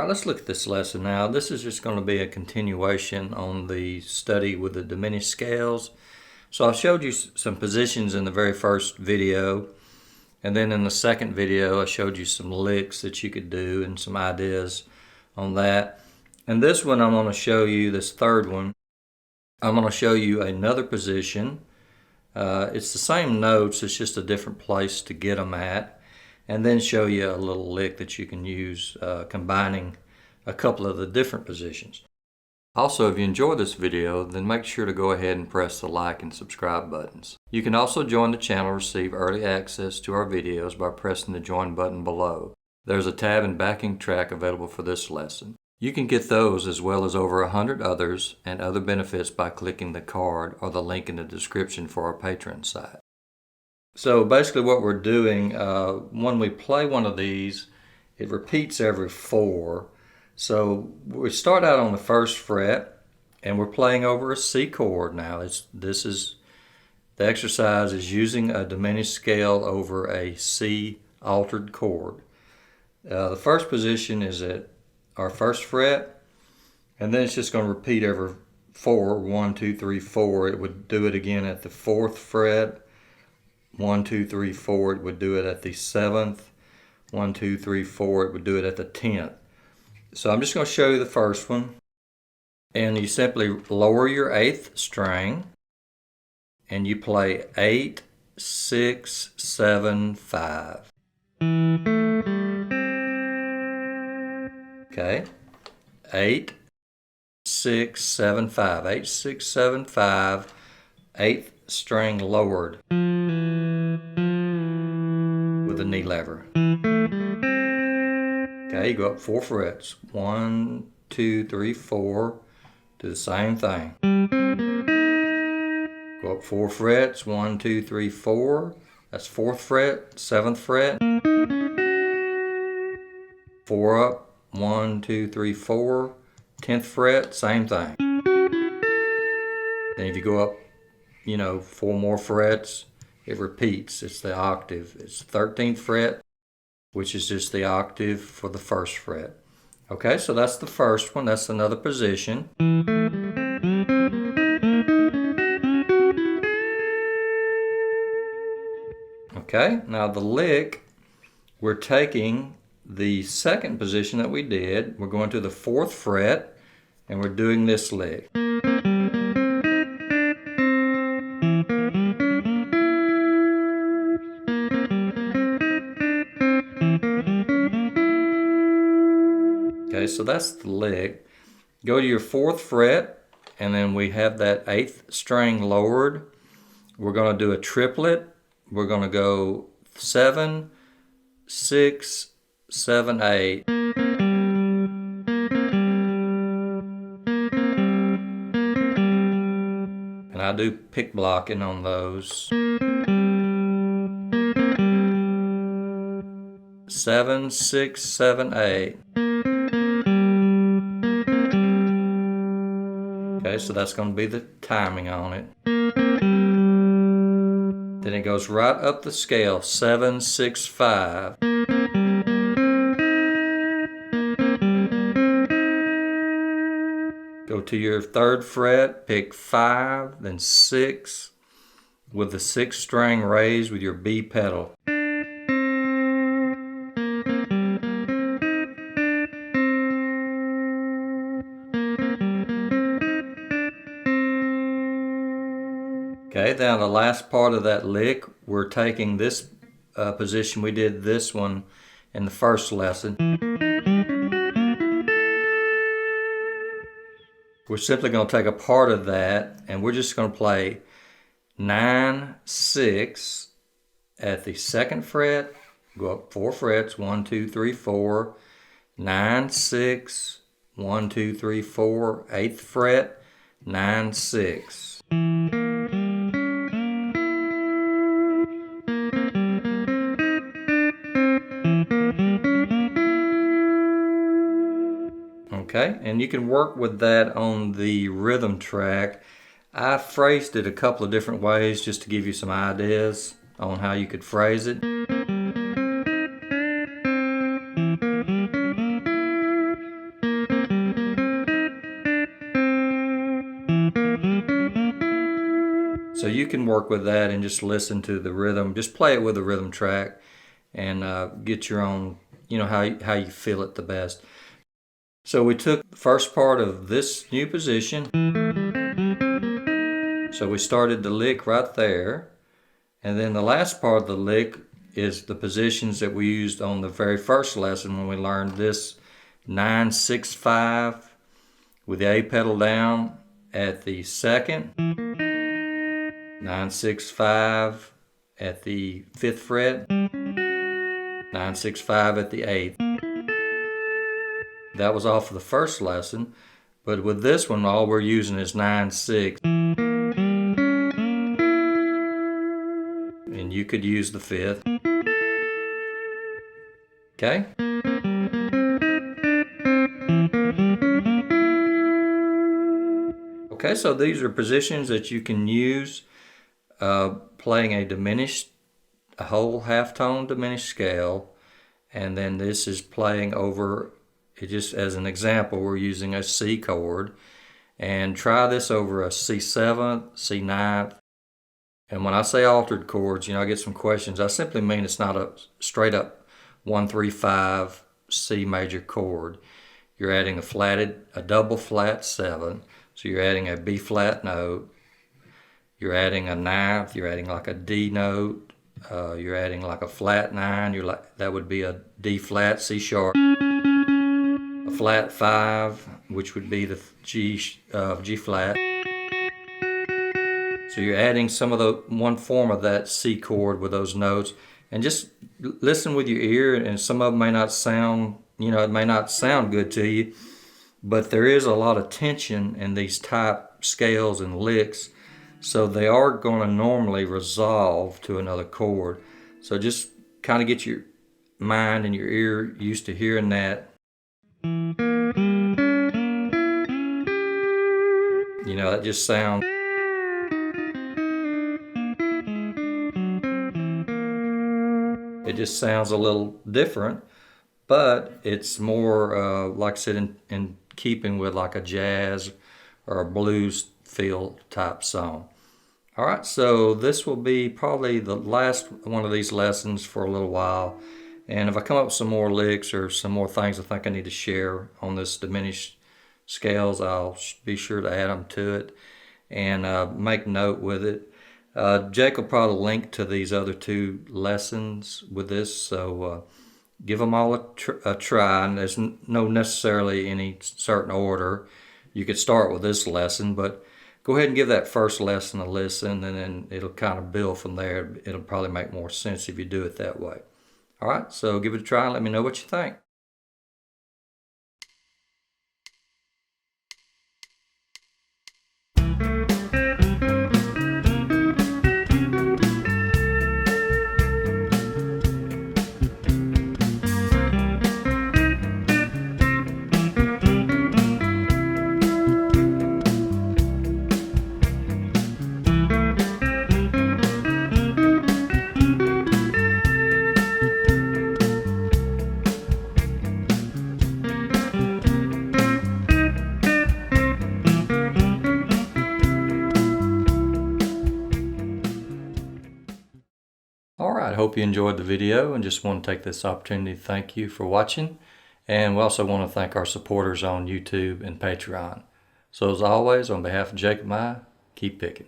Alright, let's look at this lesson now. This is just going to be a continuation on the study with the diminished scales. So I showed you some positions in the very first video, and then in the second video I showed you some licks that you could do and some ideas on that. And this one I'm going to show you, this third one, I'm going to show you another position. It's the same notes, it's just a different place to get them at. And then show you a little lick that you can use combining a couple of the different positions. Also, if you enjoy this video, then make sure to go ahead and press the like and subscribe buttons. You can also join the channel to receive early access to our videos by pressing the join button below. There's a tab and backing track available for this lesson. You can get those as well as over 100 others and other benefits by clicking the card or the link in the description for our Patreon site. So basically what we're doing, when we play one of these, it repeats every 4. So we start out on the 1st fret and we're playing over a C chord now. The exercise is using a diminished scale over a C altered chord. The first position is at our 1st fret, and then it's just going to repeat every 4, 1, 2, 3, 4. It would do it again at the 4th fret. 1, 2, 3, 4, it would do it at the 7th. 1, 2, 3, 4, it would do it at the 10th. So I'm just going to show you the first one. And you simply lower your 8th string and you play 8, 6, 7, 5. Okay, 8, 6, 7, 5. 8, 6, 7, 5. 8th string lowered with a knee lever. Okay, you go up 4 frets. 1, 2, 3, 4. Do the same thing. Go up 4 frets. 1, 2, 3, 4. That's 4th fret, 7th fret. 4 up. 1, 2, 3, 4. 10th fret, same thing. Then if you go up, 4 more frets, it repeats. It's the octave. It's 13th fret, which is just the octave for the 1st fret. Okay, so that's the first one. That's another position. Okay, now the lick, we're taking the second position that we did. We're going to the 4th fret, and we're doing this lick. Okay, so that's the lick. Go to your 4th fret, and then we have that 8th string lowered. We're going to do a triplet. We're going to go 7, 6, 7, 8. And I do pick blocking on those. 7, 6, 7, 8. Okay, so that's going to be the timing on it. Then it goes right up the scale, 7, 6, 5. Go to your 3rd fret, pick 5, then 6, with the 6th string raised with your B pedal. Okay, now the last part of that lick, we're taking this position. We did this one in the first lesson. We're simply going to take a part of that, and we're just going to play 9, 6 at the 2nd fret. Go up 4 frets, 1, 2, 3, 4. 9, 6, 1, 2, 3, 4. 8th fret, 9, 6. Okay, and you can work with that on the rhythm track. I phrased it a couple of different ways just to give you some ideas on how you could phrase it. So you can work with that and just listen to the rhythm. Just play it with a rhythm track and get your own, how you feel it the best. So we took the first part of this new position. So we started the lick right there. And then the last part of the lick is the positions that we used on the very first lesson when we learned this 9-6-5 with the A pedal down at the second, 9-6-5 at the 5th fret, 9-6-5 at the 8th. That was off of the first lesson, but with this one all we're using is 9-6. And you could use the 5th. Okay? Okay, so these are positions that you can use playing a whole halftone diminished scale, and then this is playing over, just as an example, we're using a C chord, and try this over a C7, C9. And when I say altered chords, I get some questions. I simply mean it's not a straight up 1-3-5 C major chord. You're adding a double flat 7. So you're adding a B flat note. You're adding a ninth. You're adding like a D note. You're adding like a flat 9. That would be a D flat, C sharp. A flat 5, which would be the G flat. So you're adding some of one form of that C chord with those notes, and just listen with your ear. And some of them may not sound, it may not sound good to you, but there is a lot of tension in these type scales and licks, so they are going to normally resolve to another chord. So just kind of get your mind and your ear used to hearing that. That just sounds. It just sounds a little different, but it's more, like I said, in keeping with like a jazz or a blues feel type song. All right, so this will be probably the last one of these lessons for a little while. And if I come up with some more licks or some more things I think I need to share on this diminished scales, I'll be sure to add them to it and make note with it. Jake will probably link to these other 2 lessons with this, so give them all a try. And there's no necessarily any certain order. You could start with this lesson, but go ahead and give that first lesson a listen, and then it'll kind of build from there. It'll probably make more sense if you do it that way. All right, so give it a try and let me know what you think. I hope you enjoyed the video, and just want to take this opportunity to thank you for watching. And we also want to thank our supporters on YouTube and Patreon. So as always, on behalf of Jacob and I, keep picking.